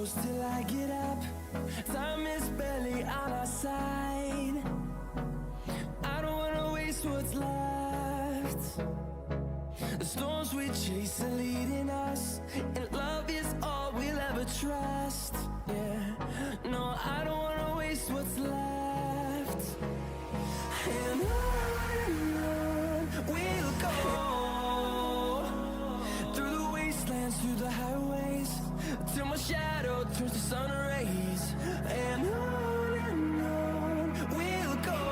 close till I get up. Time is barely on our side. I don't wanna waste what's left. The storms we chase are leading us, and love is all we'll ever trust. Yeah, no, I don't wanna waste what's left. And on we'll go, through the wastelands, through the highways, till my shadow turns to sun rays. And on we'll go,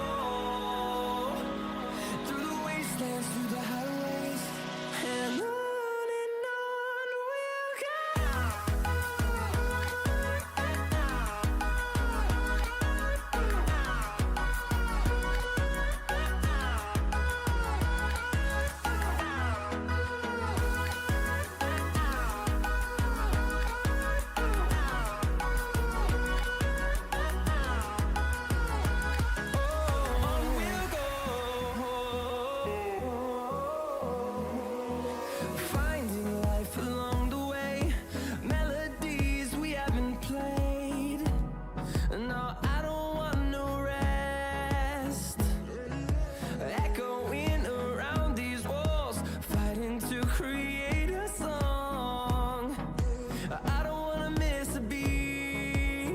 through the wastelands, through the highways, and on we'll go. Finding life along the way, melodies we haven't played. No, I don't want no rest. Echoing around these walls, fighting to create a song. I don't wanna miss a beat.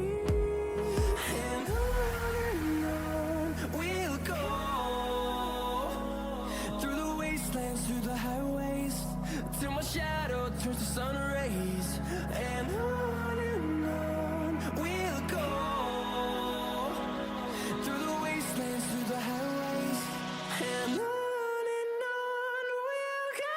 And on we'll go, through the wastelands, through the highways, till my shadow turns to sun rays. And on we'll go, through the wastelands, through the highways, and on we'll go.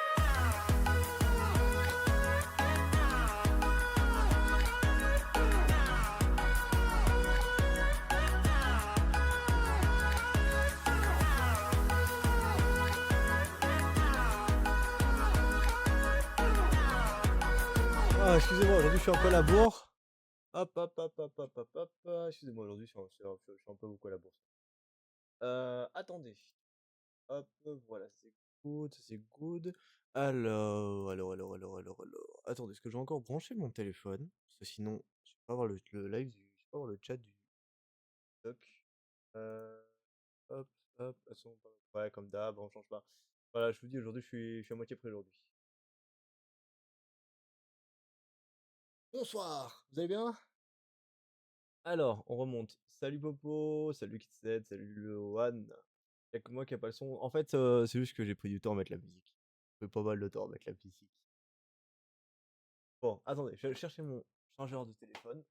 Ah, excusez-moi, aujourd'hui je suis un peu à la bourre. Hop, hop, hop, hop, hop, hop, hop. Excusez-moi, aujourd'hui je suis un peu beaucoup à la bourse. Attendez. Hop, voilà, c'est good, ça, c'est good. Alors. Attendez, est-ce que j'ai encore branché mon téléphone? Parce que sinon, je vais pas avoir le live je vais pas avoir le chat du doc. Euh, hop, hop, ouais, comme d'hab, on change pas. Voilà, je vous dis, aujourd'hui, je suis à moitié prêt aujourd'hui. Bonsoir, vous allez bien? Alors, on remonte. Salut Popo, salut Kitset, salut Lohan. Y'a que moi qui a pas le son. En fait, c'est juste que j'ai pris du temps à mettre la musique. J'ai pris pas mal de temps à mettre la musique. Bon, attendez, je vais aller chercher mon chargeur de téléphone.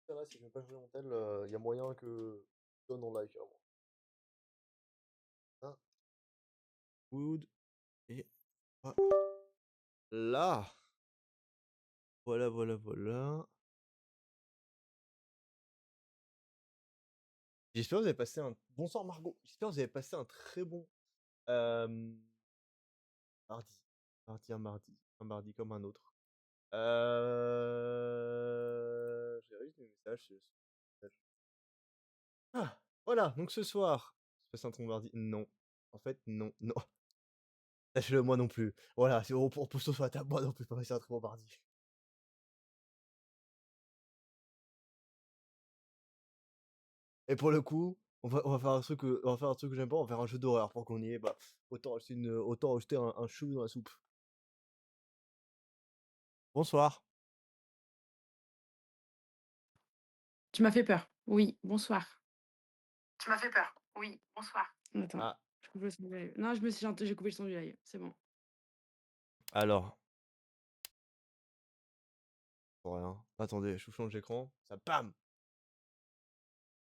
Ça va, si je vais pas changer mon tel, il y a moyen que je donne en live à moi. Hein, good. Et voilà. Voilà. J'espère que vous avez passé un... Bonsoir Margot. J'espère que vous avez passé un très bon euh, mardi. Un mardi comme un autre. Je regarde juste mes messages. Ah, voilà, donc ce soir, je passe un très bon mardi. Non. En fait, non. Lâchez-le moi non plus. Voilà, on pose tout sur la table, moi non plus, pas passer un très bon mardi. Et pour le coup, on va faire un truc, que j'aime pas, on va faire un jeu d'horreur pour qu'on y ait, bah, autant ajouter un chou dans la soupe. Bonsoir. Tu m'as fait peur. Oui, bonsoir. Tu m'as fait peur. Oui, bonsoir. Attends, Ah, je coupe le son du live. Non, j'ai coupé le son du live. C'est bon. alors. Pour rien. Attendez, je change d'écran. Ça, bam!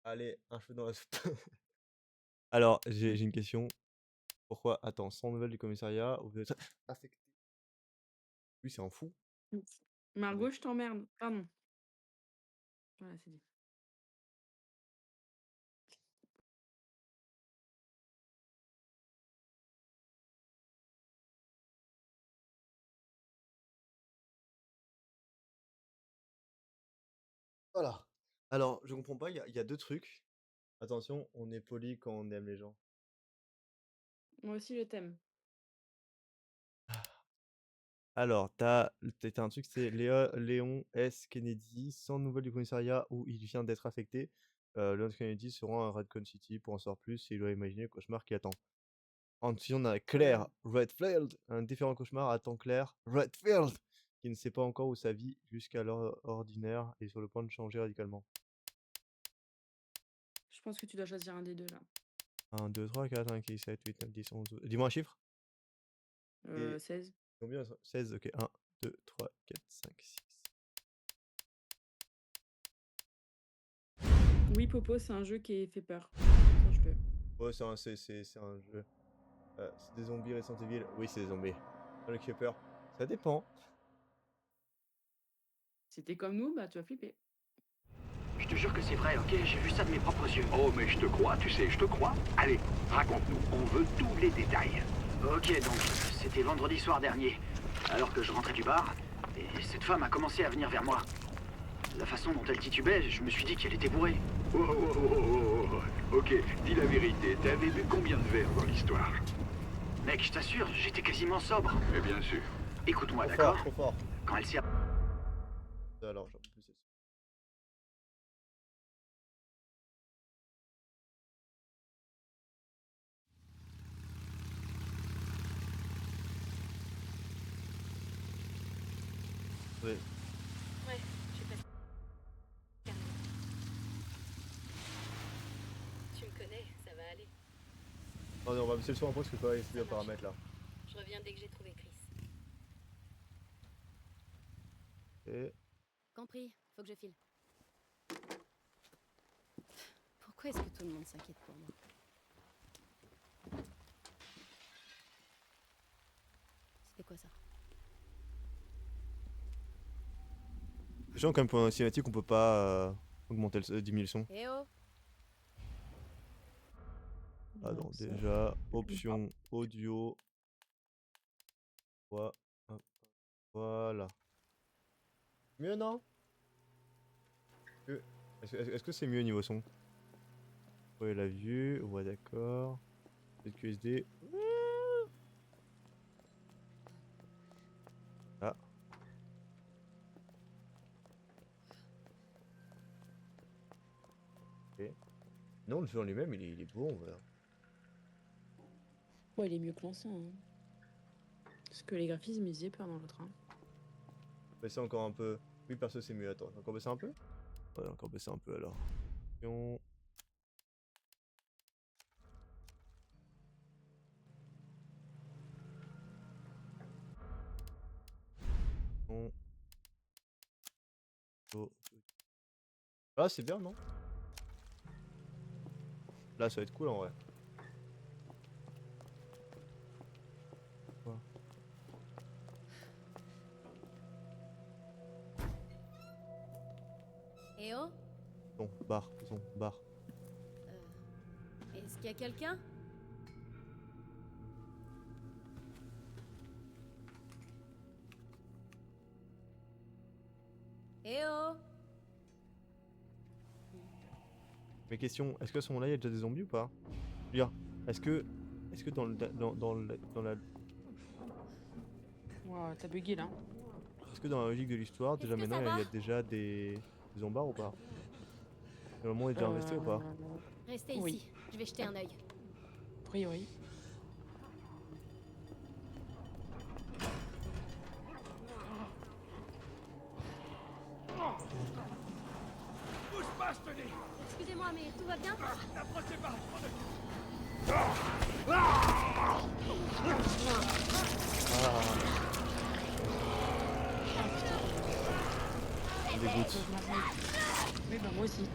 Allez, un cheveu dans la soupe. Alors, j'ai une question. Pourquoi, attends, sans nouvelles du commissariat, vous êtes affecté? Lui, c'est un fou. Margot, je t'emmerde. Pardon. Voilà, c'est dit. Voilà. Alors, je comprends pas, il y a deux trucs. Attention, on est poli quand on aime les gens. Moi aussi, je t'aime. Alors, t'as un truc, c'est Léon S. Kennedy, sans nouvelles du commissariat où il vient d'être affecté. Léon S. Kennedy se rend à Redcon City pour en savoir plus et il doit imaginer le cauchemar qui attend. Ensuite, on a Claire Redfield, un différent cauchemar attend Claire Redfield, qui ne sait pas encore où sa vie jusqu'à l'heure ordinaire est sur le point de changer radicalement. Je pense que tu dois choisir un des deux là. 1, 2, 3, 4, 5, 6, 7, 8, 9, 10, 11, 12. Dis-moi un chiffre. Et 16. combien? 16, ok. 1, 2, 3, 4, 5, 6. Oui, Popo, c'est un jeu qui fait peur. Sache-le. Ouais, c'est un jeu. C'est des zombies Resident Evil. Oui, c'est des zombies. Le qui fait peur. Ça dépend. Si t'es comme nous, bah tu vas flipper. Je te jure que c'est vrai, ok? J'ai vu ça de mes propres yeux. Oh, mais je te crois, tu sais, je te crois. Allez, raconte-nous, on veut tous les détails. Ok, donc c'était vendredi soir dernier, alors que je rentrais du bar, et cette femme a commencé à venir vers moi. La façon dont elle titubait, je me suis dit qu'elle était bourrée. Oh, oh, oh, oh, oh. Ok, dis la vérité, t'avais bu combien de verres dans l'histoire? Mec, je t'assure, j'étais quasiment sobre. Mais bien sûr. Écoute-moi, Trop d'accord? fort, trop fort. Quand elle s'est... Alors, j'en peux plus. Ouais. Ouais, je passe. Carrément. Tu me connais, ça va aller. Attendez, on va baisser le son un peu parce que je peux pas essayer Ça le marche. paramètre là. Je reviens dès que j'ai trouvé Chris. Et Compris, faut que je file. Pourquoi est-ce que tout le monde s'inquiète pour moi? C'était quoi ça? sachant quand même pour un cinématique on peut pas augmenter diminuer le son. Eh oh! Ah non, déjà, option audio. Voilà. Mieux, non? Est-ce que c'est mieux niveau son? Ouais, la vue, ouais, d'accord. ZQSD. Ah. Ok. Non, le jeu en lui-même, il est beau, on va. Ouais, il est mieux que l'ancien. Hein. Parce que les graphismes, ils faisaient peur dans l'autre. Hein. Baisser encore un peu. Oui, perso, c'est mieux. Attends, encore baisser un peu? Ouais, encore baisser un peu alors. Option. Ah, c'est bien, non? Là, ça va être cool en vrai. Quoi? Eh oh! Bon, barre, son, barre. Est-ce qu'il y a quelqu'un? Eh oh! Mes questions, est-ce que à ce moment-là, il y a déjà des zombies ou pas? Je veux dire, est-ce que dans la Wow, t'as bugué là. est-ce que dans la logique de l'histoire, déjà Est-ce que ça maintenant, il y a va? déjà des zombards ou pas? Le moment est déjà investi ou pas? Restez Oui. ici, je vais jeter un œil. A priori. Bouge pas, je te dis. Excusez-moi, mais tout va bien? N'approchez pas. Ça me dégoûte. Oui, bah moi aussi.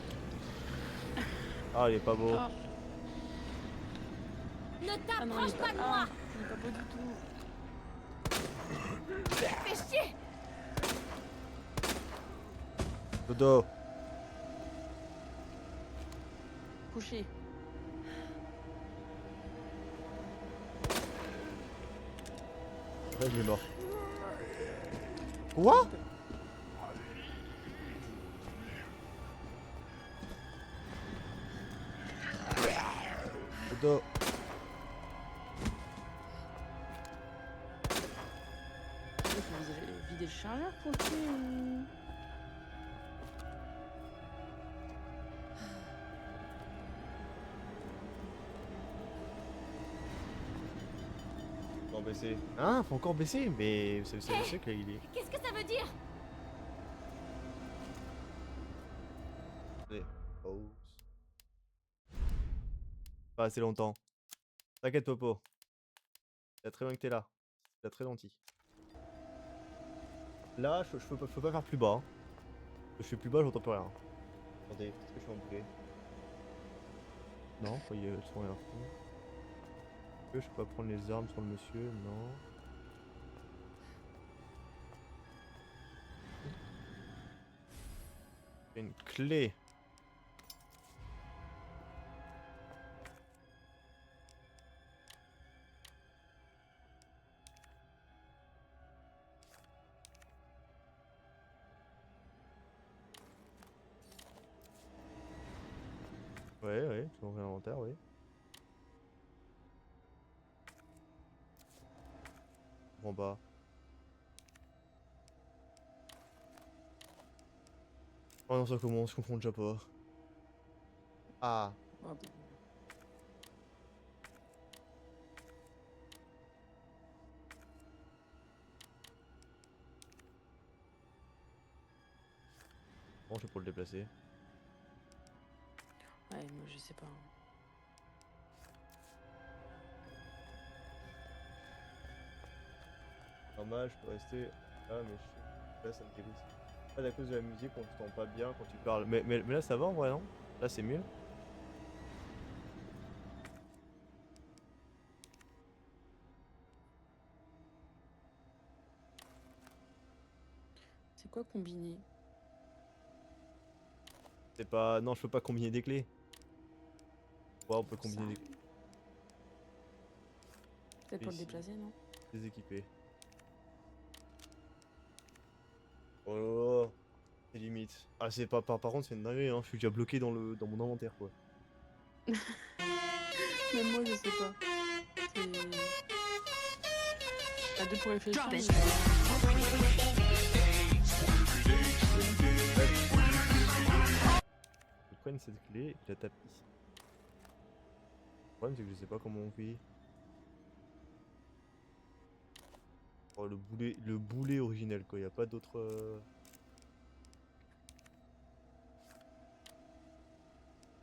Ah, il est pas beau. Ah. Ne Ah non, il t'approche est pas de moi! il est pas beau du tout. Fais chier! Dodo. Couché. Là, il est mort. Quoi? Photo. Il faut vider le chargeur pour le tuer ou... Faut baisser. Hein, faut encore baisser, mais c'est que il est. Qu'est-ce que ça veut dire? Allez, pause. Pas assez longtemps. T'inquiète, Popo. C'est très bien que t'es là. C'est très gentil. Là, je peux pas faire plus bas. Hein. Je fais plus bas, j'entends plus rien. Attendez, est-ce que je suis embrouillé? Non, il y a le son et l'info. Est-ce que je peux pas prendre les armes sur le monsieur? Non. Une clé. Ouais, sur l'inventaire, oui. Bon bah. Oh non, ça commence, je comprends déjà pas. Ah. Oh, bon. Bon, je vais pour le déplacer. Ouais, moi je sais pas. Normal, je peux rester là, mais là ça me dégoûte. Là, à cause de la musique, on t'entend pas bien quand tu parles. Mais là ça va en vrai, non? Là c'est mieux. C'est quoi combiner? C'est pas. Non, je peux pas combiner des clés. Ouais, on peut combiner des Peut-être pour le ici. déplacer, non? Déséquipés. Oh là là, c'est limite. Ah, c'est pas. Par contre, c'est une dinguerie, hein. Je suis déjà bloqué dans mon inventaire, quoi. Même moi je sais pas. C'est... À deux pour réfléchir. Drop it. Je prenne cette clé et je la tape ici. Le problème, c'est que je sais pas comment on fait. Oh, le boulet originel, quoi. Y a pas d'autre.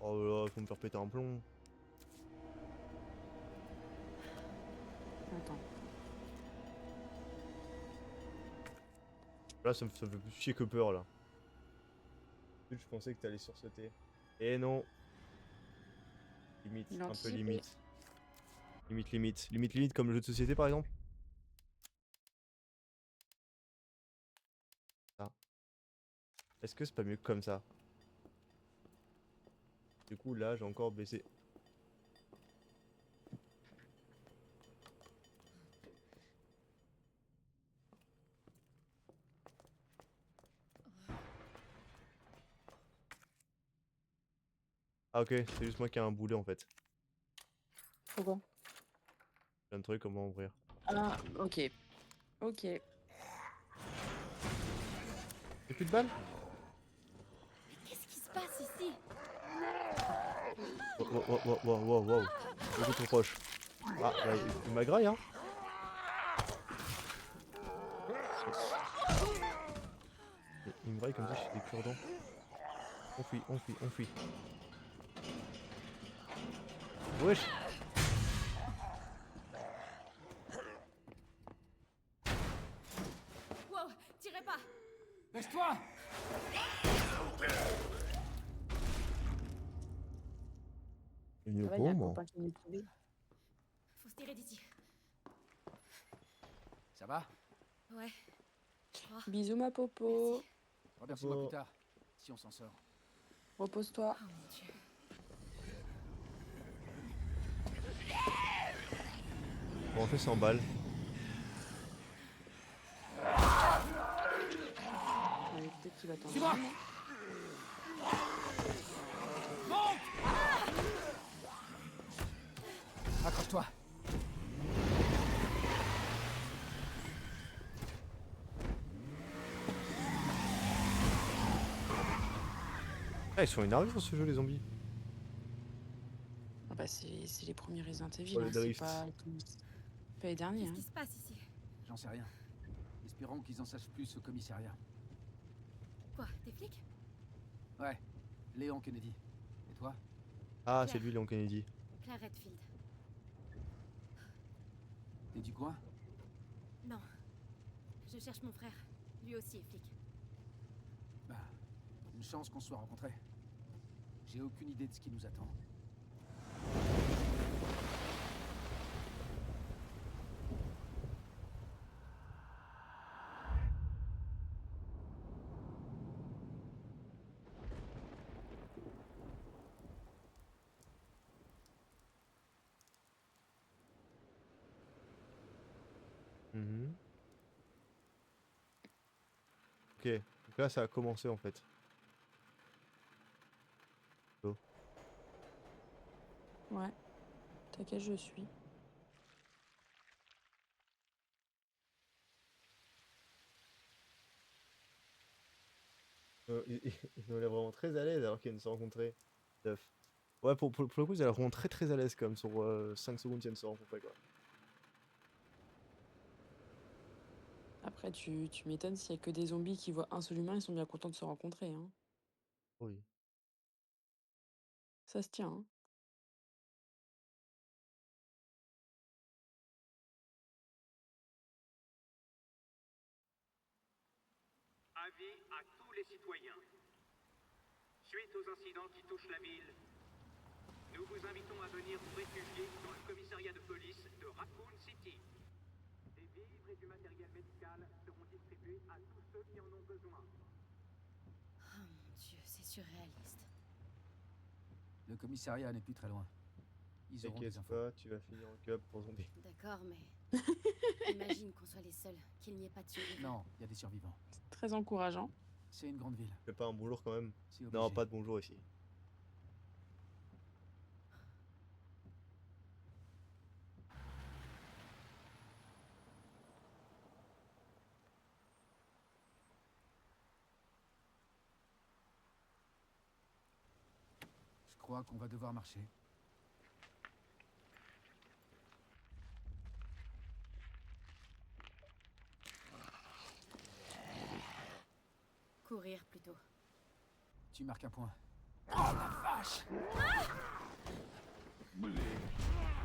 Oh là là, faut me faire péter un plomb. Attends. Là, ça me fait plus chier que peur, là. Je pensais que t'allais sursauter. Et non. Limite, Il un peu anticipé. limite. Limite comme le jeu de société, par exemple. Ah. Est-ce que c'est pas mieux que comme ça? Du coup, là, j'ai encore baissé. Ah ok, c'est juste moi qui ai un boulet en fait. Pourquoi? J'ai un truc, comment ouvrir. Ah, ok. Ok. Y'a plus de balles? Qu'est-ce qui se passe ici? Wow. Beaucoup trop proche. Ah, bah, il m'agraille, hein. Il me graille comme ça, je suis des cure-dents. On fuit. Wesh. Wow, tirez pas! Laisse-toi! Il est Ça va, au il y a un moi. copain qui m'est tombé. Faut se tirer d'ici. Ça va? Ouais. Bisous ma popo. Remercie-moi plus tard, si on s'en sort. Repose-toi. Oh mon dieu. Bon, on fait 100 balles. Ouais, peut-être qu'il va t'en Suis-moi. donner. Accroche-toi. Ah, ils sont énervés sur ce jeu, les zombies. Ah bah c'est les premiers Resident Evil, Oh, le hein, c'est drift. pas les derniers. Qu'est-ce Hein. qui se passe ici? J'en sais rien. Espérons qu'ils en sachent plus au commissariat. Quoi, des flics? Ouais, Léon Kennedy. Et toi? Ah, c'est Claire. lui, Léon Kennedy. Claire Redfield. T'es du coin? Non. Je cherche mon frère. Lui aussi est flic. Bah, une chance qu'on se soit rencontrés. J'ai aucune idée de ce qui nous attend. Mhm. Ok, donc là ça a commencé en fait. Oh. Ouais. T'inquiète, je suis. Ils ont l'air vraiment très à l'aise alors qu'ils viennent de se rencontrer. Neuf. Ouais, pour le coup, ils ont l'air vraiment très à l'aise quand même sur 5 secondes qu'ils viennent de se rencontrer quoi. Après, tu m'étonnes s'il y a que des zombies qui voient un seul humain, ils sont bien contents de se rencontrer. Hein. Oui. Ça se tient. Hein. Avis à tous les citoyens. Suite aux incidents qui touchent la ville, nous vous invitons à venir vous réfugier dans le commissariat de police de Raccoon City. Des vivres et du matériel médical seront distribués à tous ceux qui en ont besoin. Oh mon Dieu, c'est surréaliste. Le commissariat n'est plus très loin. Ils auront des T'inquiète infos. pas, tu vas finir en cup pour zombie. D'accord, mais... Imagine qu'on soit les seuls, qu'il n'y ait pas de survivants. Non, il y a des survivants. Très encourageant. C'est une grande ville. Fais pas un bonjour quand même. C'est Non, obligé. pas de bonjour ici. Je crois qu'on va devoir marcher. Courir plutôt. Tu marques un point.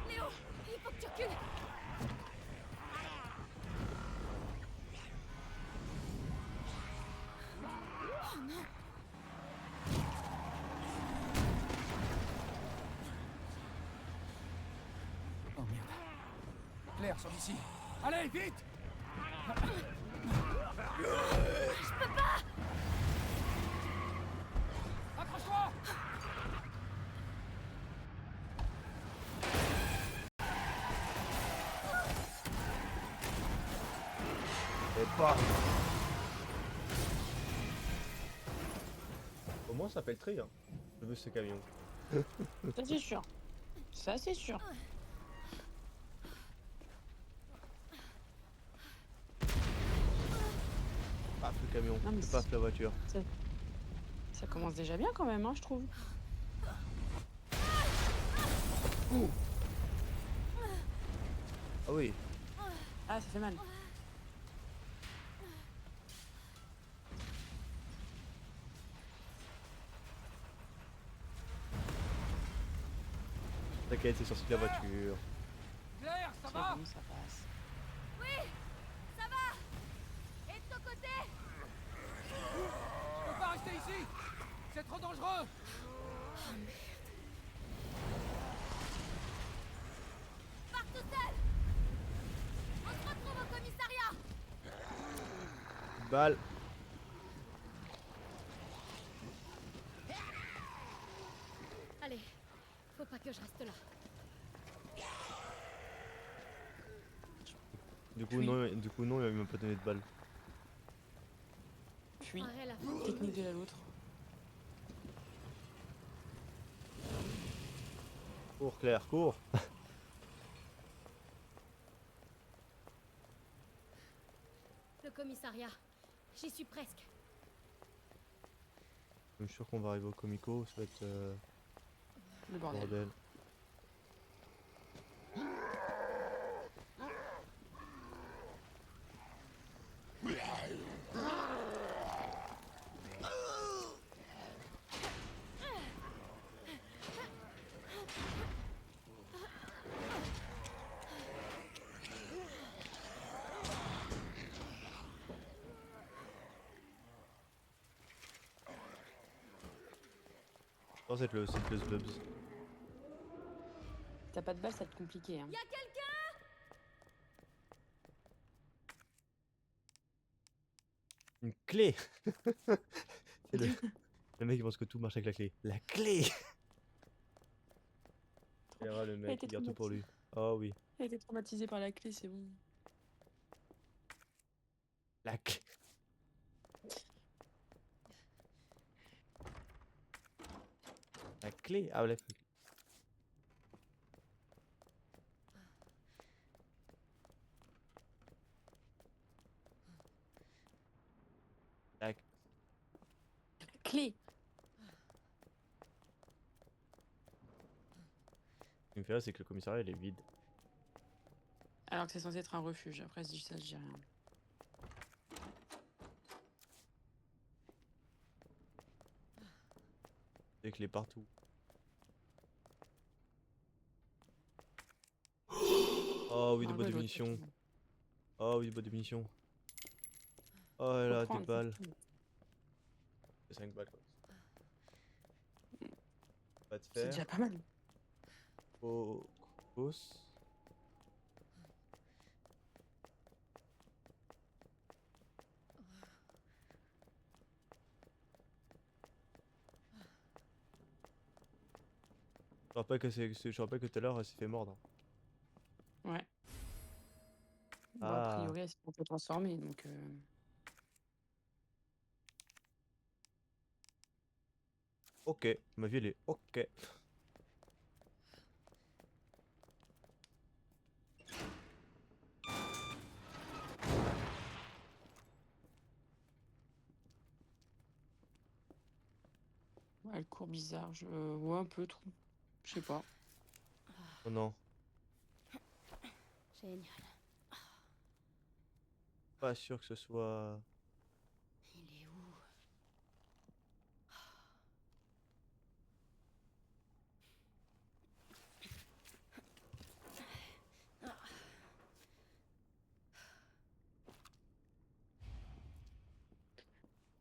Léo, il faut que tu recules. Oh non. Oh merde. Claire, sors d'ici. Allez, vite! Accroche-toi! Et pas. Au moins ça s'appelle Trey, hein. Je veux ce camion. Ça, c'est sûr. Ça, c'est sûr. Paf le camion, Non, mais et paf la voiture. Ça commence déjà bien quand même, hein, je trouve. Ah oui. Ah, ça fait mal. T'inquiète, c'est sorti de la voiture. Claire, ça C'est va? bon, ça passe. Oui, ça va. Et de ton côté? Je peux pas rester ici! C'est trop dangereux! Pars tout seul. On se retrouve au commissariat. Balle. Allez, faut pas que je reste là. Du coup, Oui. non, il m'a pas donné de balle. Puis, Arrête la fin. technique de la loutre. Cours Claire, cours. commissariat. J'y suis presque. Je suis sûr qu'on va arriver au Comico, ça va être Le bordel. bordel. Je pense que c'est le Bubs. T'as pas de balle, ça va être compliqué. Hein. Y a quelqu'un? Une clé. C'est le mec il pense que tout marche avec la clé. La clé. Et là, le mec, été il garde tout pour traumatisé. lui. Oh oui, Elle a été traumatisée par la clé, c'est bon. la clé. La clé. Ah ouais. La... Clé. Ce qui me fait rire, c'est que le commissariat il est vide. Alors que c'est censé être un refuge. Après, je dis ça, je dis rien. Des clés partout. Oh oui, des Ah, boîtes de ouais, munitions. l'autre, Oh oui, des boîtes de munitions. Oh là faut là, des prendre, faut balles. prendre. C'est 5 balles quoi. Pas de C'est fer. déjà pas mal. Fausse. Je rappelle que tout à l'heure elle s'est fait mordre. Ouais. Bon, a Ah. priori, elle s'est un peu transformée, donc... Ok, ma vie elle est ok. Ouais, elle court bizarre. Je vois un peu trop. Je sais pas. Oh non, Génial. pas sûr que ce soit... Il est où?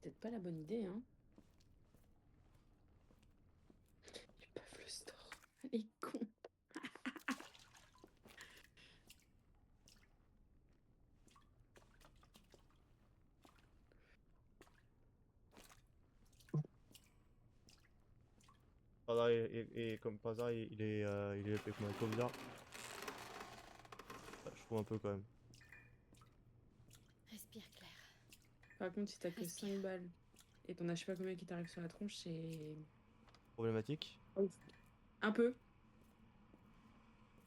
Peut-être pas la bonne idée, hein. Ils peuvent le store. Elle est con. Par hasard, et comme par hasard, il est avec moi. Trop bizarre. Je trouve un peu quand même. Respire, Claire. Par contre, si t'as que Respire. 5 balles et t'en as je sais pas combien qui t'arrivent sur la tronche, c'est... Problématique. Un peu.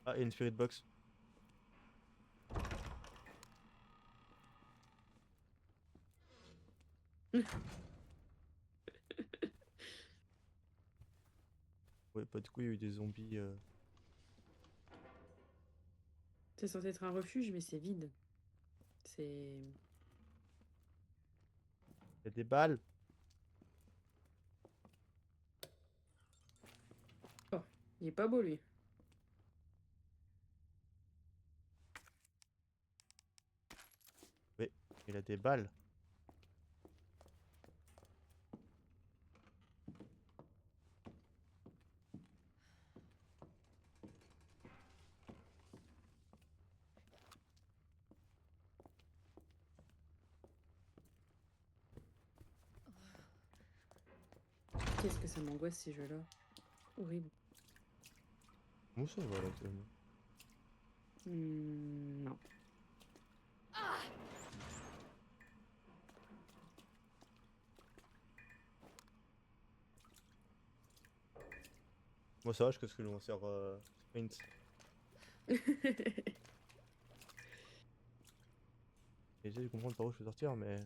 Ah, et une spirit box. Ouais, pas du coup, il y a eu des zombies. C'est censé être un refuge, mais c'est vide. C'est... Il y a des balles. Oh, il est pas beau, lui. Oui, il a des balles. Qu'est-ce que ça m'angoisse, ces jeux-là. Horrible. Où ça va là, actuellement? Non. Moi, ça va, parce que l'on sert sprint. Et j'essaie de comprendre par où je peux sortir, mais...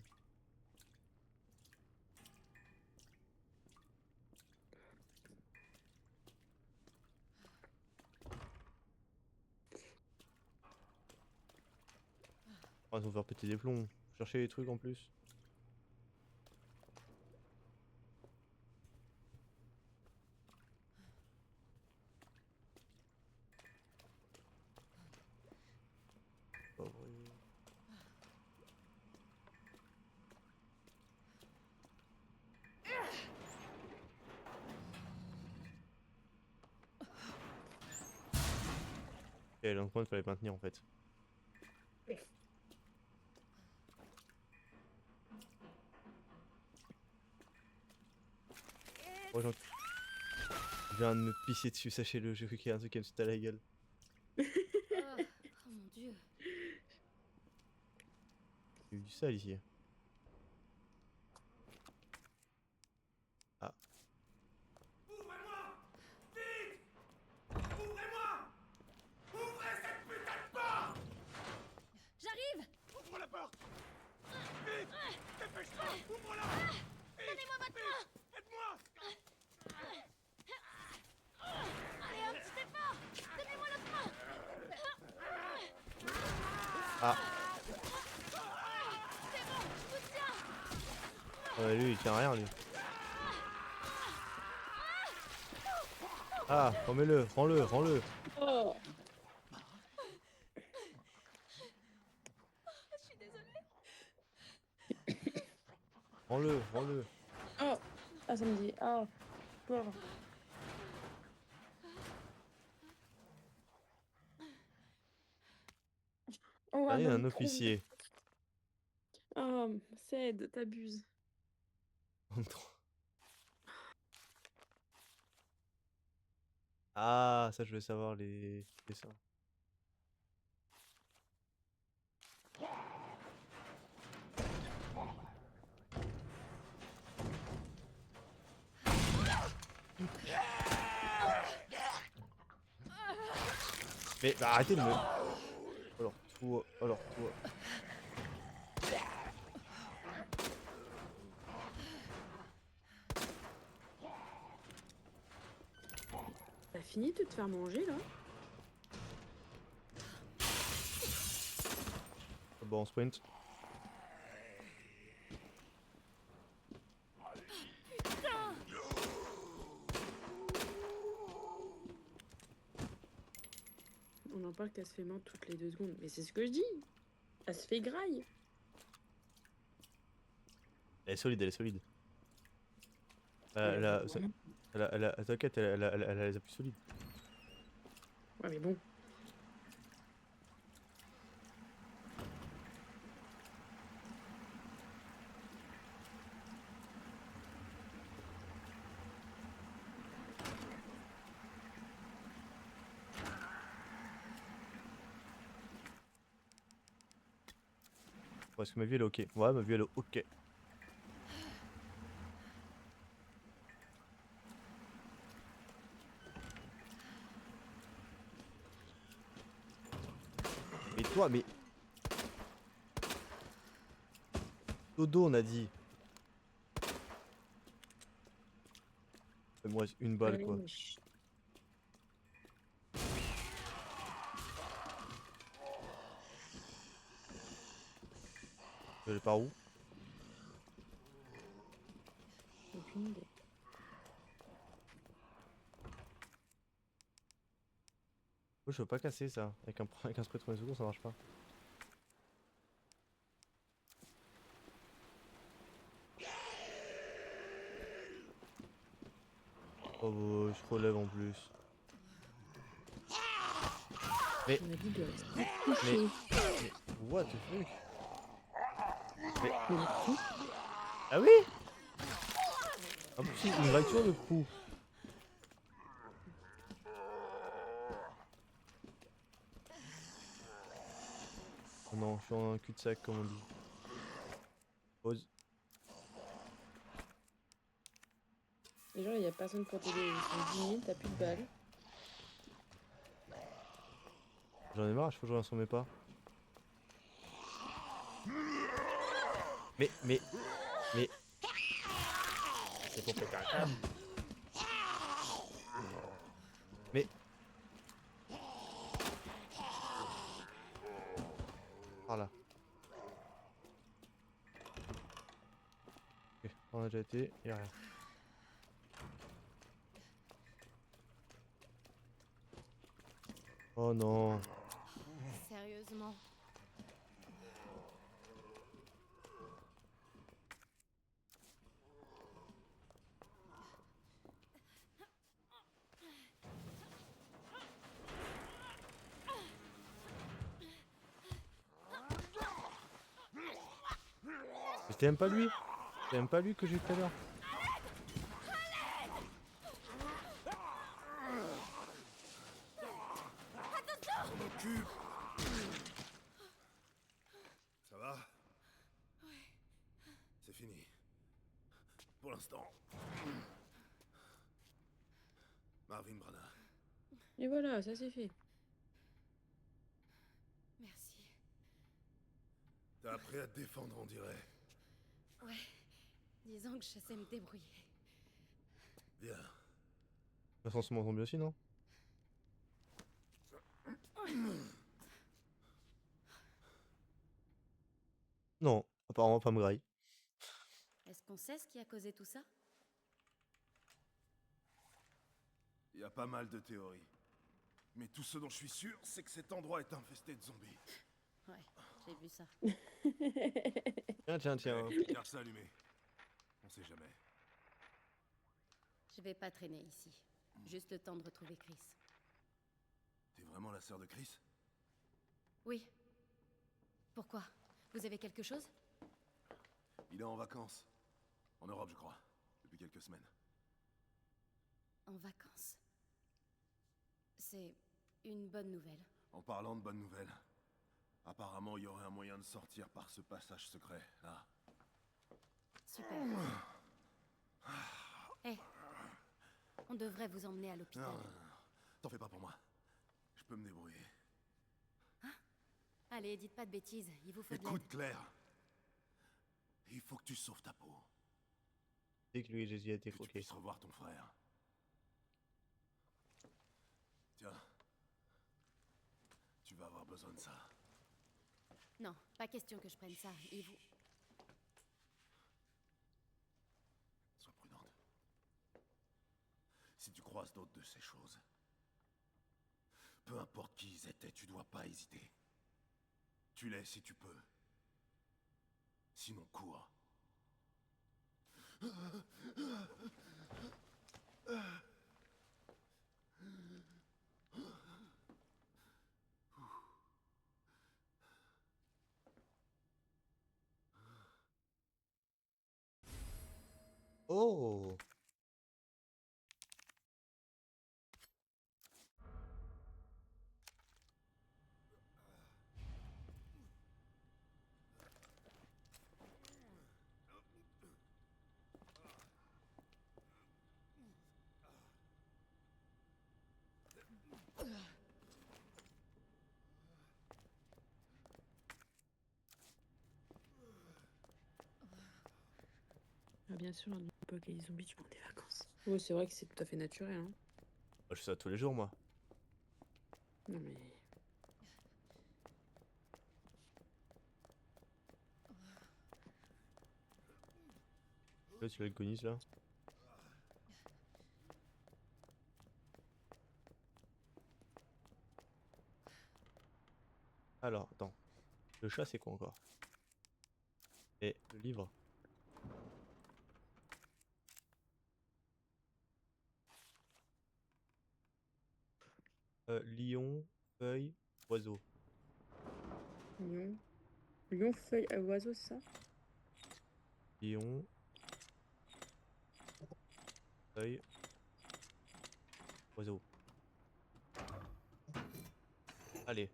Oh, ils vont faire péter des plombs. Chercher les trucs en plus. Pas vrai. Ok, l'endpoint il fallait maintenir en fait. Oh, je viens de me pisser dessus, sachez-le, j'ai cru qu'il y a un truc qui me sautait à la gueule. Oh mon dieu. Il y a eu du sale ici. Ah. J'arrive. Ouvre la porte! Vite! Dépêche-toi! Ouvre-la! Donnez-moi votre main. Aide-moi! Allez, un petit effort. Donnez-moi l'autre main. Ah. C'est bon, je vous tiens. Ouais, lui il tient à rien lui. Ah, remets-le, rends-le, rends-le. Oh. Je suis désolée. Rends-le, rends-le. Oh. Ah, ça me dit. Oh. Pauvre. Oh, Ah, il y a un homme con. officier. Oh, Ced, t'abuses. Ah, ça je veux savoir les dessins. Mais bah, arrêtez de me... Alors toi, alors toi. T'as fini de te faire manger là? Bon, on sprint. On en parle qu'elle se fait mordre toutes les 2 secondes. Mais c'est ce que je dis. Elle se fait graille. Elle est solide, elle est solide. Ouais, T'inquiète, elle a les appuis solides. Ouais, mais bon. Bon, est-ce que ma vie elle est ok? Ouais, ma vie elle est ok. Mais toi, mais... Dodo, on a dit. Fais-moi une balle, quoi. Allez, chut. Je vais par où? Aucune idée. Oh, je veux pas casser ça. Avec un spray de 30 secondes, ça marche pas. Oh, bah, je relève en plus. Mais... On a dit de rester Mais... couché. What the fuck? Mais... Mais du coup, Ah oui? En plus, il me raille sur le coup. Oh non, je suis en cul-de-sac, comme on dit. Pause. et genre, il y a personne pour t'aider. Ils sont 10 000, t'as plus de balles. J'en ai marre, il faut que je revienne sur mes pas. Mais... C'est pour péter un câble. Mais... Par là. Ok, on a déjà été, y'a rien. Oh non. Sérieusement. C'était même pas lui. C'était même pas lui que j'ai eu tout à l'heure. Ça va? C'est fini. Pour l'instant. Marvin Branagh. Et voilà, ça c'est fait. Merci. T'as appris à te défendre, on dirait. Ouais. Disons que je sais me débrouiller. Bien. La transformation zombie aussi, non? Non, apparemment pas me graille. Est-ce qu'on sait ce qui a causé tout ça? Il y a pas mal de théories. Mais tout ce dont je suis sûr, c'est que cet endroit est infesté de zombies. Ouais, j'ai vu ça. Tiens. Garde ça allumé. On sait jamais. Je vais pas traîner ici. Juste le temps de retrouver Chris. T'es vraiment la sœur de Chris? Oui. Pourquoi? Vous avez quelque chose? Il est en vacances. En Europe, je crois. Depuis quelques semaines. En vacances. C'est une bonne nouvelle. En parlant de bonnes nouvelles, apparemment, il y aurait un moyen de sortir par ce passage secret, là. Super. Hé. On devrait vous emmener à l'hôpital. Non. T'en fais pas pour moi. Je peux me débrouiller. Allez, dites pas de bêtises. Il vous faut de Écoute, l'aide. Claire. Il faut que tu sauves ta peau. Dès que lui et Jésus a été Que tu croqué. puisses revoir ton frère. Tiens. Tu vas avoir besoin de ça. Non, pas question que je prenne ça. Il vous... Sois prudente. Si tu croises d'autres de ces choses, peu importe qui ils étaient, tu dois pas hésiter. Tue-les si tu peux. Sinon, cours. Oh! Ah, bien sûr, à l'époque, les zombies, tu prends des vacances. Oui, c'est vrai que c'est tout à fait naturel, hein. Je fais ça tous les jours, moi. Non, mais... Là, tu l'alcoolises, là. Alors, attends. Le chat, c'est quoi encore? Et le livre. Lion, feuille, oiseau. Lion. Lion, feuille, oiseau, c'est ça? Lion, feuille, oiseau. Allez.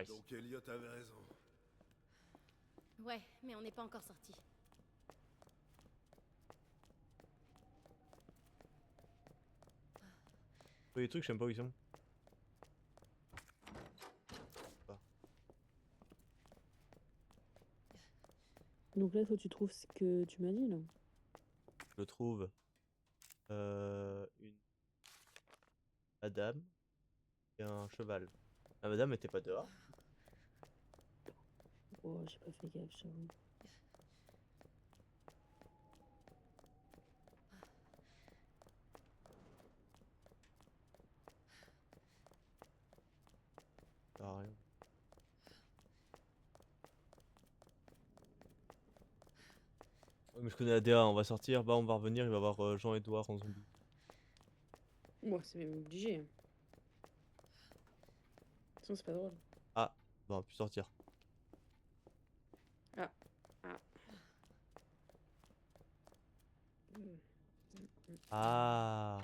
Nice. Donc Elliot avait raison. Ouais, mais on n'est pas encore sorti. Des trucs, je sais même pas où ils sont. Donc là, toi, tu trouves ce que tu m'as dit, là? Je trouve une madame et un cheval. La madame était pas dehors. Oh, j'ai pas fait gaffe, j'avoue. Ah, rien. Ouais, mais je connais la DA, on va sortir, bah on va revenir, il va voir Jean-Edouard en zombie. Moi, c'est même obligé. De toute façon, c'est pas drôle. Ah, bah on peut sortir. Ah. Ah. Ah.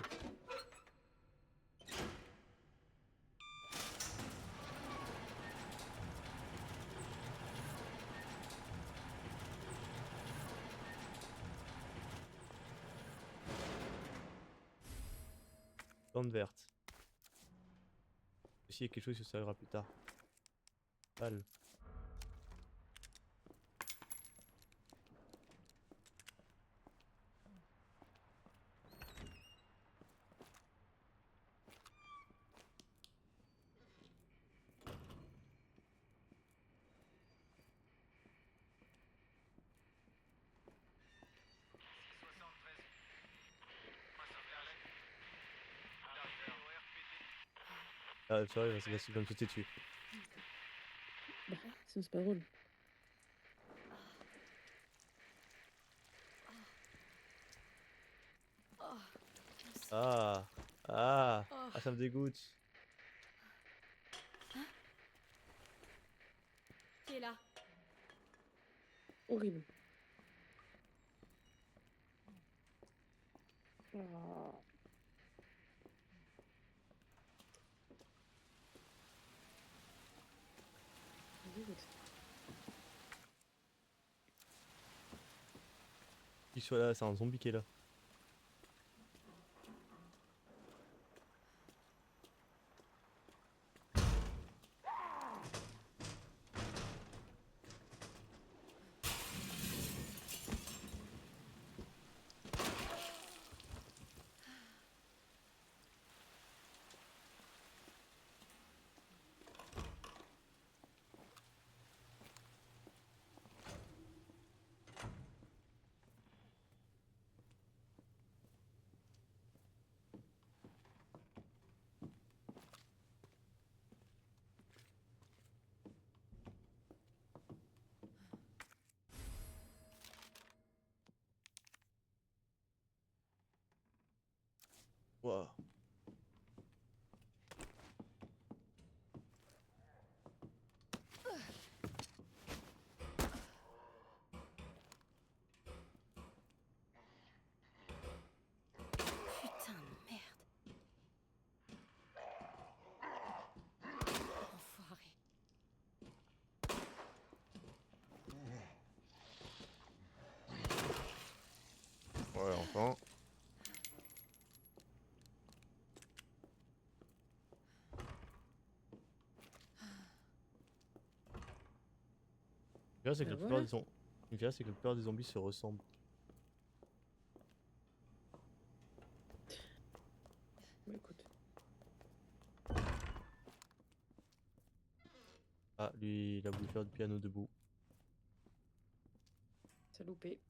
Bande verte. Ceci est quelque chose qui servira plus tard. Balle. Ah, tu vois, il va me sauter dessus. Bah, sinon, c'est pas drôle. Ah. Ah. Ah, ça me dégoûte. Qui est là? Horrible. Oh. Dégoûte. Qu'il soit là, c'est un zombie qui est là. Wow. Putain de merde. Enfoiré. Ouais, enfin. Le pire, c'est que Bah la plupart voilà. des le pire, c'est que la plupart des zombies se ressemblent. Bah écoute. Ah, lui, il a voulu faire du piano debout. Ça loupé.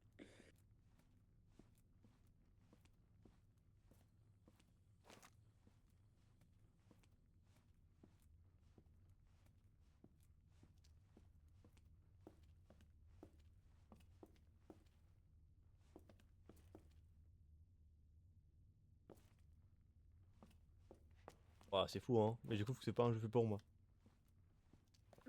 Ouah, c'est fou, hein. Mais je trouve que c'est pas un jeu fait pour moi.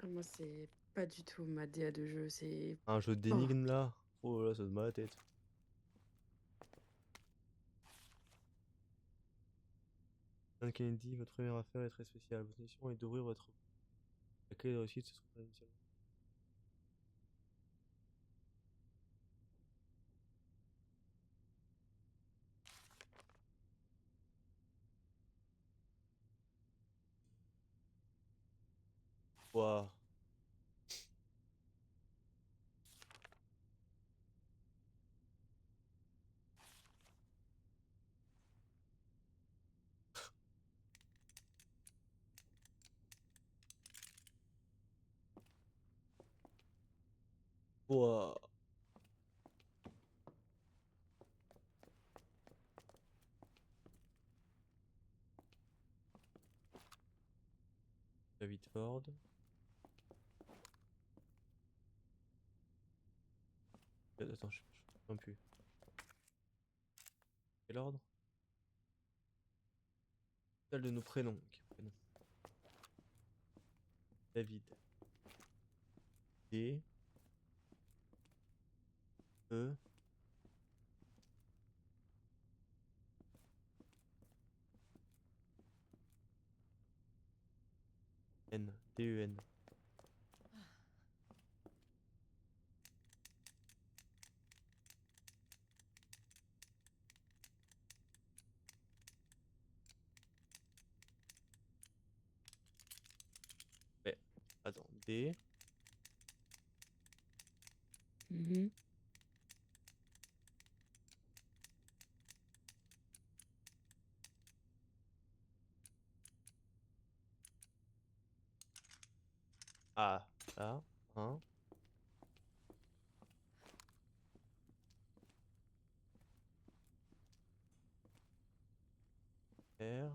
Ah, moi, c'est pas du tout ma DA de jeu. C'est. Un jeu Oh. d'énigmes là. Oh là, ça se bat la tête. Anne Kennedy, votre première affaire est très spéciale. Votre mission est d'ouvrir votre La clé de réussite, ce serait pas initialement. Ouah. Ouah. David Ford. Attends, je ne sais plus. Quel ordre? Celle de nos prénoms. Ok, prénom. David. D. E. N. D-E-N. Ouais. Attends. D. Mhm. A. A. 1. R.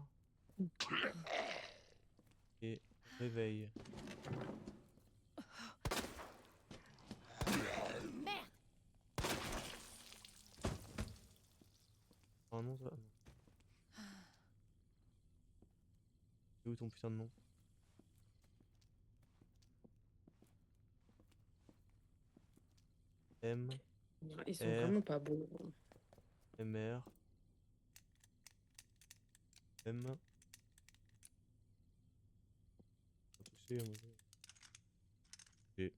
Et réveil. Merde! Oh non, ça. Non. C'est où ton putain de nom? M. Ils sont R. vraiment pas beaux. MR. M. Pas pousser, à mon avis. G.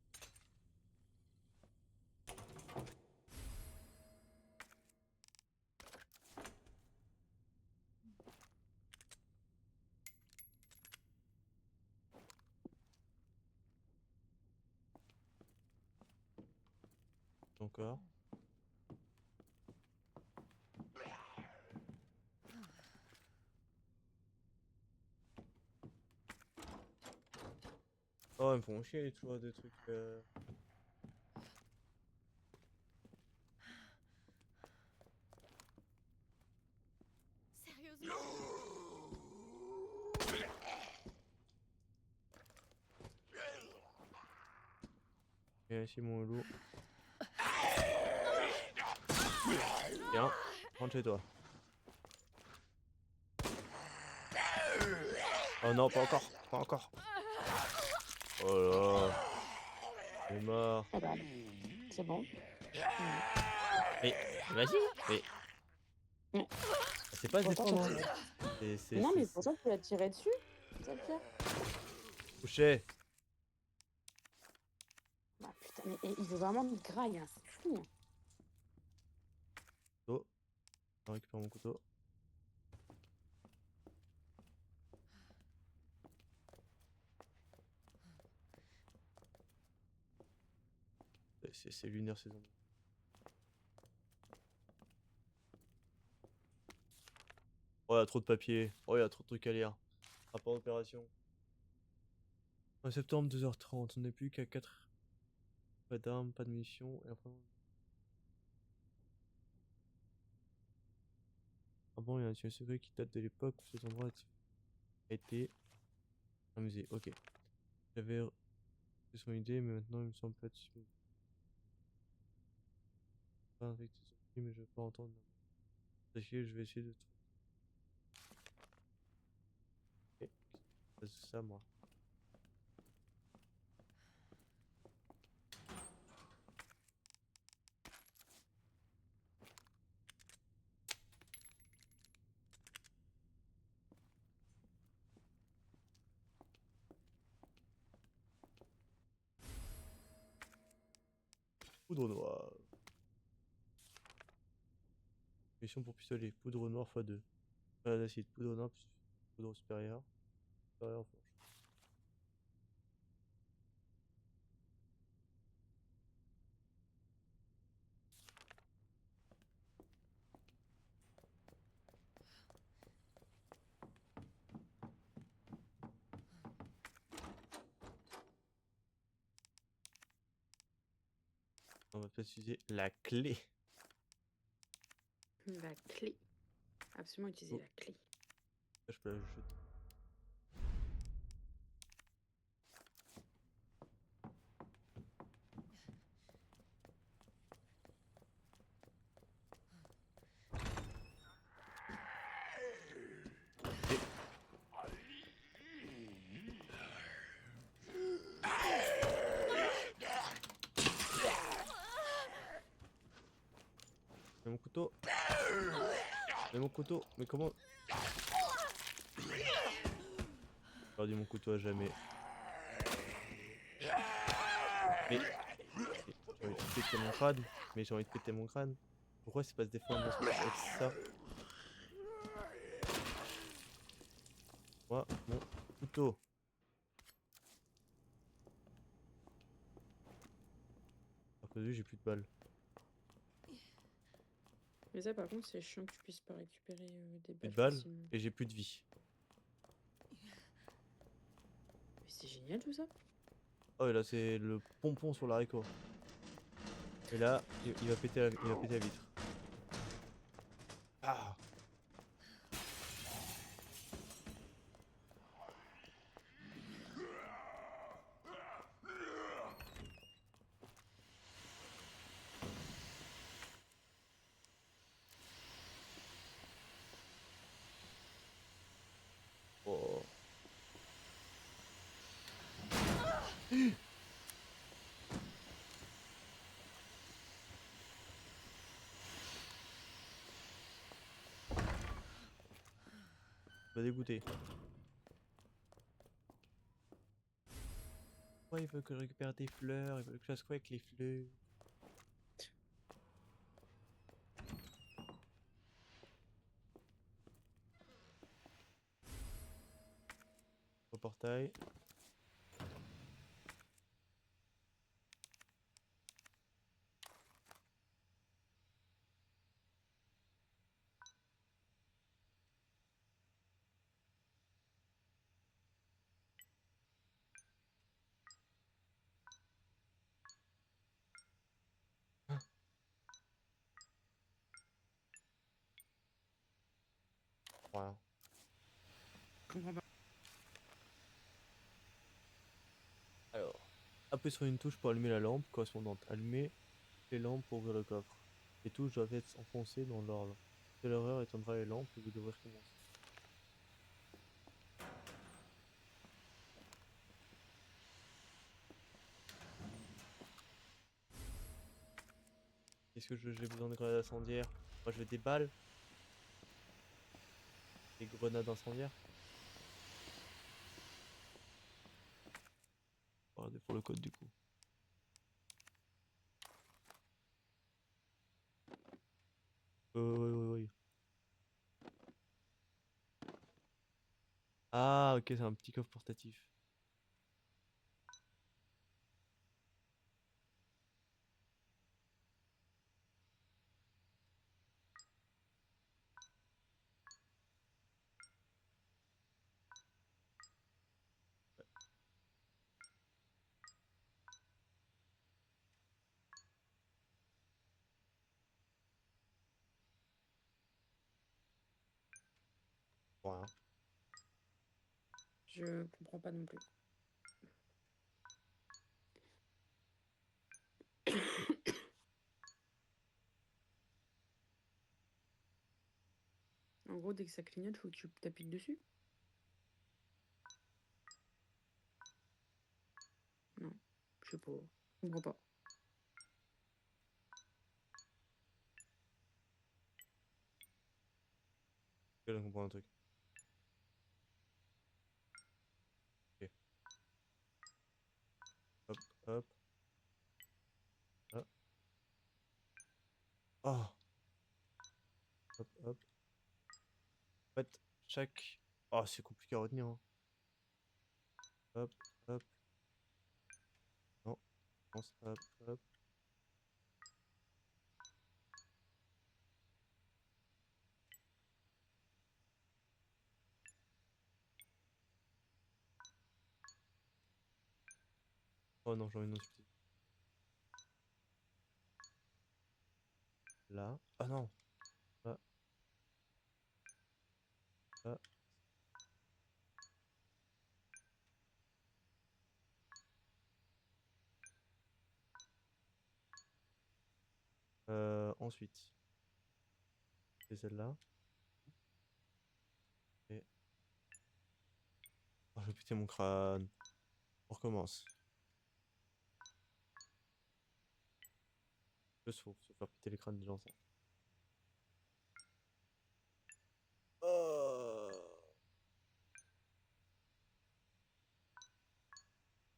Encore. Oh, ils me font chier, toujours des trucs. Sérieusement? Viens ici, mon loup. Viens, rentre chez toi. Oh non, pas encore, pas encore. Oh là, il est mort. Ah bah, c'est bon. Mais vas-y, mais Ouais. c'est pas se Pourtant, défendre. ça Hein. Non, mais pour ça, tu l'as tiré dessus. C'est ça le pire. Couché. Ah putain, mais il veut vraiment me graille, hein. C'est fou. Hein. Couteau. Je récupère mon couteau. C'est lunaire ces zombies. Oh, il y a trop de papier. Oh, il y a trop de trucs à lire. Rapport d'opération. En septembre, 2h30. On n'est plus qu'à 4. Pas d'armes, pas de munitions. Et après... Ah bon, il y a un tunnel secret qui date de l'époque où cet endroit a été un musée. Ok. J'avais fait son idée, mais maintenant il me semble pas dessus. Pas avec tes zombies, mais je veux pas entendre. Sachez, je vais essayer de trouver. Ok. C'est ça, moi. Poudre noire. Mission pour pistolet. Poudre noire x2. D'acide. Poudre noire plus poudre supérieure. Supérieure fourche. On va peut-être utiliser la clé. La clé. Absolument utiliser Oh. la clé. Je peux la jeter. Mais mon couteau. Mais mon couteau. Mais comment? J'ai perdu mon couteau à jamais. Mais j'ai envie de péter mon crâne. Mais j'ai envie de péter mon crâne. Pourquoi c'est pas se défendre avec ça? Moi, mon couteau. Alors que lui, j'ai plus de balles. Mais ça, par contre, c'est chiant que tu puisses pas récupérer des Plus de balles balles facilement. et j'ai plus de vie. Mais c'est génial tout ça. Oh, et là, c'est le pompon sur l'haricot. Et là, il va péter la vitre. Ah! Oh. Va dégoûter. Pourquoi il veut que je récupère des fleurs? Il veut que je fasse quoi avec les fleurs? Au portail. Voilà. Je comprends pas. Alors, appuyez sur une touche pour allumer la lampe correspondante. Allumer les lampes pour ouvrir le coffre. Les touches doivent être enfoncées dans l'ordre. Si l'erreur éteindra les lampes et vous devrez recommencer. Est-ce que j'ai besoin de grenades incendiaires? Moi je veux des balles. Des grenades incendiaires. Regardez pour le code du coup. Oui. Ah ok, c'est un petit coffre portatif. Voilà. Je comprends pas non plus. En gros, dès que ça clignote, faut que tu t'appuies dessus. Non, je sais pas. Je comprends pas. Je viens de comprendre un truc. Ok. Hop, hop. Ah. Oh, hop, hop. En fait, chaque... Oh, c'est compliqué à retenir, hein. Hop, hop. Non, pense, hop, hop. Oh non, j'en ai une autre. Là. Ah non. Là. Là. Ensuite, c'est celle-là. Et... Oh, j'ai pété mon crâne. On recommence. Juste faut se faire péter les crânes des gens, ça. Oh.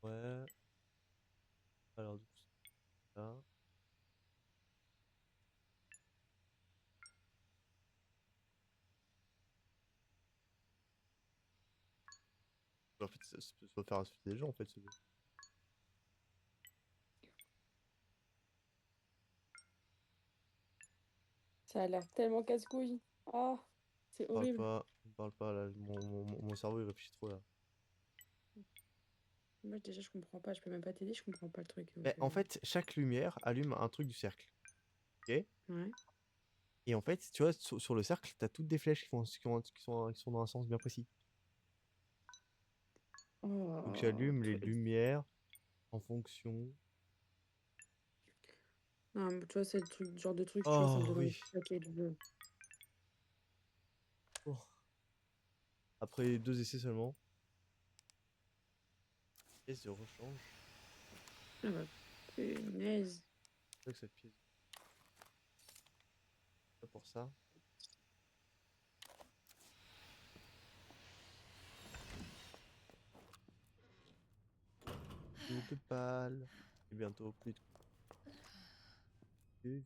Ouais. Alors, du coup, c'est là. En fait, ça peut se faire insulter des gens, en fait, ce jeu. Ça a l'air tellement casse-couille. Ah, c'est horrible. On parle pas, là. Mon cerveau, il réfléchit trop, là. Moi, déjà, je comprends pas. Je peux même pas t'aider, je comprends pas le truc. Mais Donc, en fait, chaque lumière allume un truc du cercle. Ok? ouais. Et en fait, tu vois, sur le cercle, t'as toutes des flèches qui sont dans un sens bien précis. Donc j'allume les lumières en fonction. Non, mais tu vois, c'est le truc, genre de truc, tu vois, ça me Oh donne envie oui. de claquer le jeu. Oh. Après 2 essais seulement. Pièce de rechange. Ah bah, punaise. C'est que cette pièce. Pas pour ça. Plus de balles. Et bientôt plus de vie.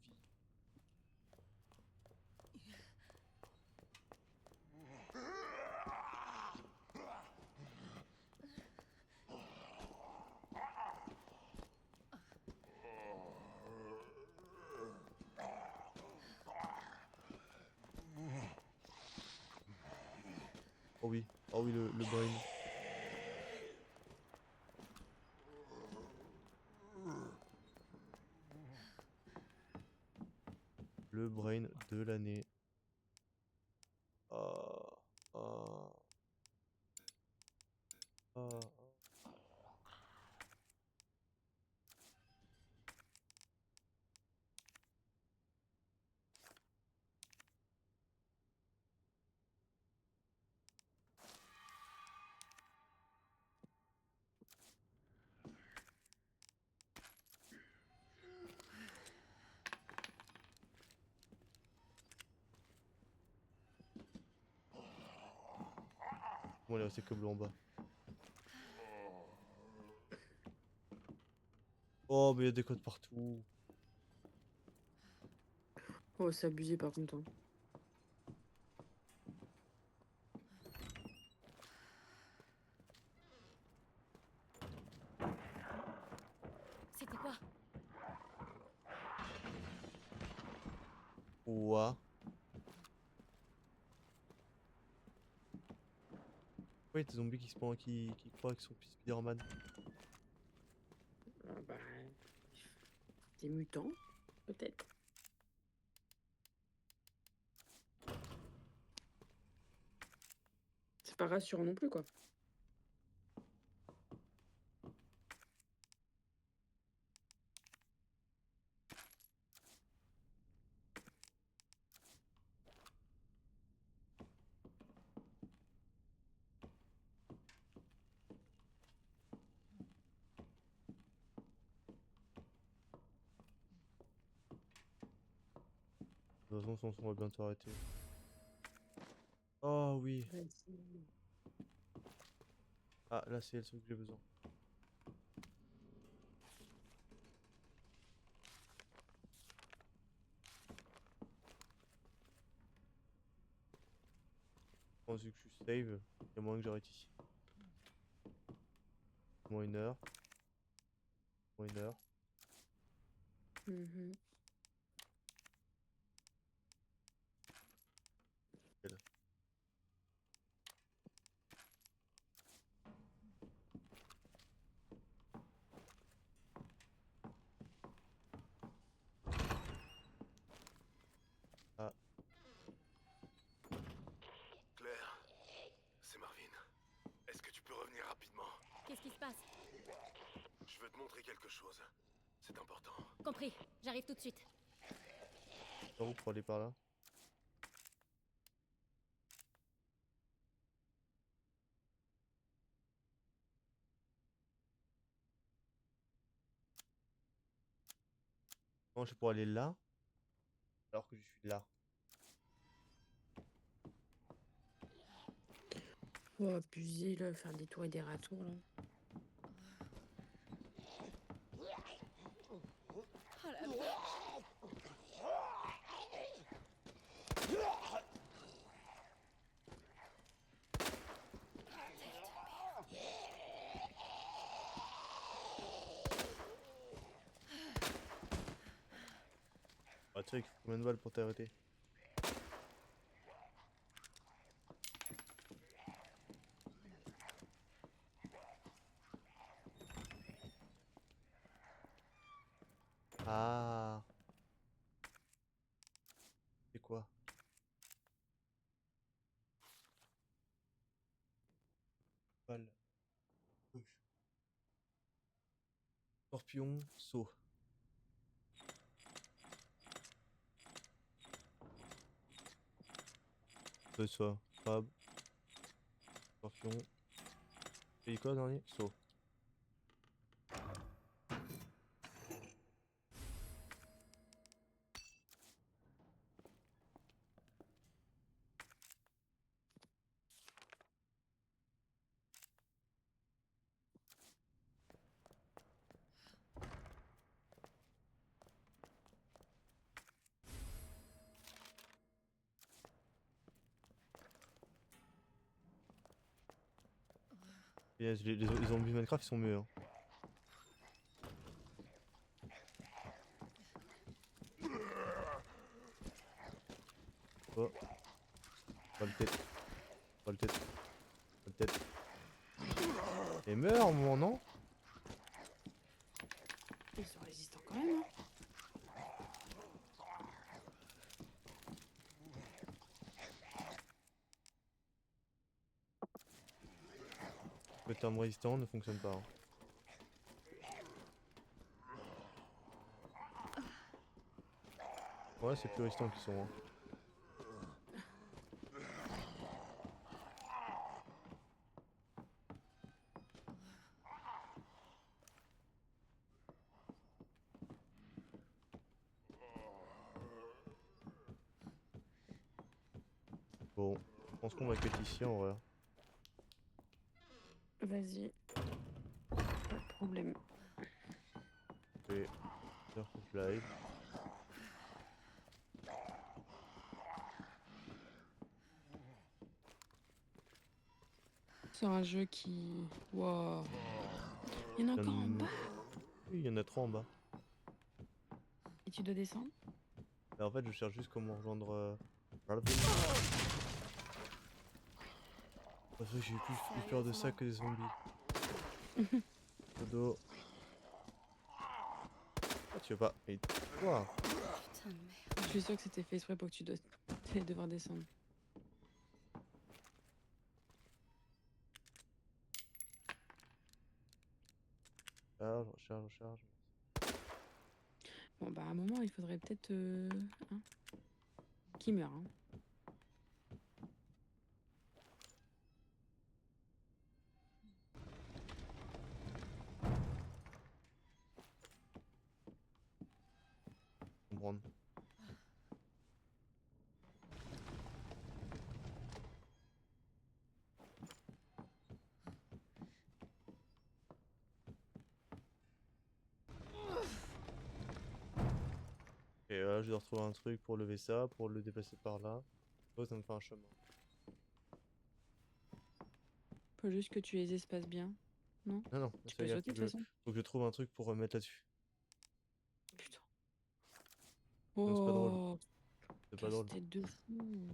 Oh oui, le brain. Le brain de l'année. Oh, oh, oh. Bon, il est resté que bleu en bas. Oh, mais il y a des codes partout. Oh, c'est abusé par contre, hein. C'était quoi? Ouah. Ouais, des zombies qui croient qu'ils sont Spider-Man. Ah bah, des mutants, peut-être. C'est pas rassurant non plus, quoi. De toute façon, on va bientôt arrêter. Oh oui. Vas-y. Ah, là, c'est le truc que j'ai besoin. pense vu que je suis save, il y a moyen que j'arrête ici. Moins 1 heure. Moins 1 heure. Mhm. Nickel. Ah, Claire, c'est Marvin. Est-ce que tu peux revenir rapidement? Qu'est-ce qui se passe? Je veux te montrer quelque chose. C'est important. Compris, j'arrive tout de suite. par où pour aller par là? Non, je pour aller là, alors que je suis là. Oh, abusé, là, faire des tours et des ratours, là. Oh la vache. Ah, tu sais qu'il faut combien de balles pour t'arrêter? Ah, c'est quoi? Balle. Gauche. Scorpion, saut. C'est ça. Crabe. Scorpion. Et quoi dernier? Saut. Yes, les zombies Minecraft ils sont mieux. Hein. Oh. Pas le tête. Pas le tête. Pas le tête. Et meurt, mon non? Ils sont résistants quand même, hein. Le terme résistant ne fonctionne pas. Hein. Ouais, c'est plus résistant qu'ils sont. Hein. Bon, je pense qu'on va cut ici en vrai. Vas-y. Pas de problème. Je vais faire que je live. C'est un jeu qui... Wow. Il y en a encore en bas. Oui, il y en a 3 en bas. Et tu dois descendre? Mais en fait, je cherche juste comment rejoindre. Marvin. Parce que j'ai plus peur de ça que des zombies. Dodo. Ah, tu veux pas. Mais quoi? Putain de merde. Je suis sûre que c'était fait exprès pour que tu dois devoir descendre. Recharge. Bon, bah, à un moment, il faudrait peut-être... hein, qui meurt, hein. Comprendre. Et là, je dois retrouver un truc pour lever ça, pour le déplacer par là. Oh, ça me fait un chemin. Faut juste que tu les espaces bien. Non? Non, non, Tu ça peux veut dire sauter de toute façon. faut que je trouve un truc pour mettre là-dessus. Putain. Sinon, c'est pas drôle. Oh, C'est pas drôle. casse-tête de fou.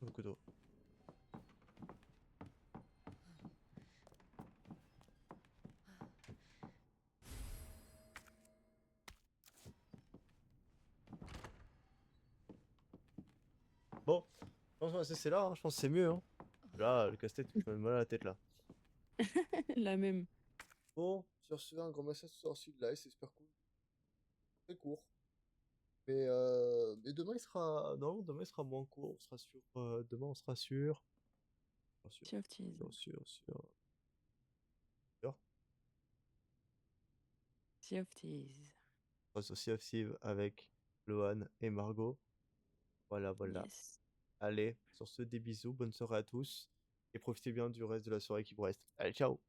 Le couteau. Bon, je pense qu'on va se laisser là, hein. Je pense que c'est mieux. Hein. Là, le casse-tête, il fait mal à la tête là. La même. Bon, sur ce, un grand merci à tous d'avoir suivi le live, c'est super cool. Très court. Mais demain il sera. Non, demain il sera moins court. On sera sur. Demain on sera sur. Sûr. Sea of Thieves. Sûr. Sea of Thieves. On sera sur Sea of Thieves avec Lohan et Margot. Voilà. Yes. Allez, sur ce, des bisous, bonne soirée à tous. Et profitez bien du reste de la soirée qui vous reste. Allez, ciao!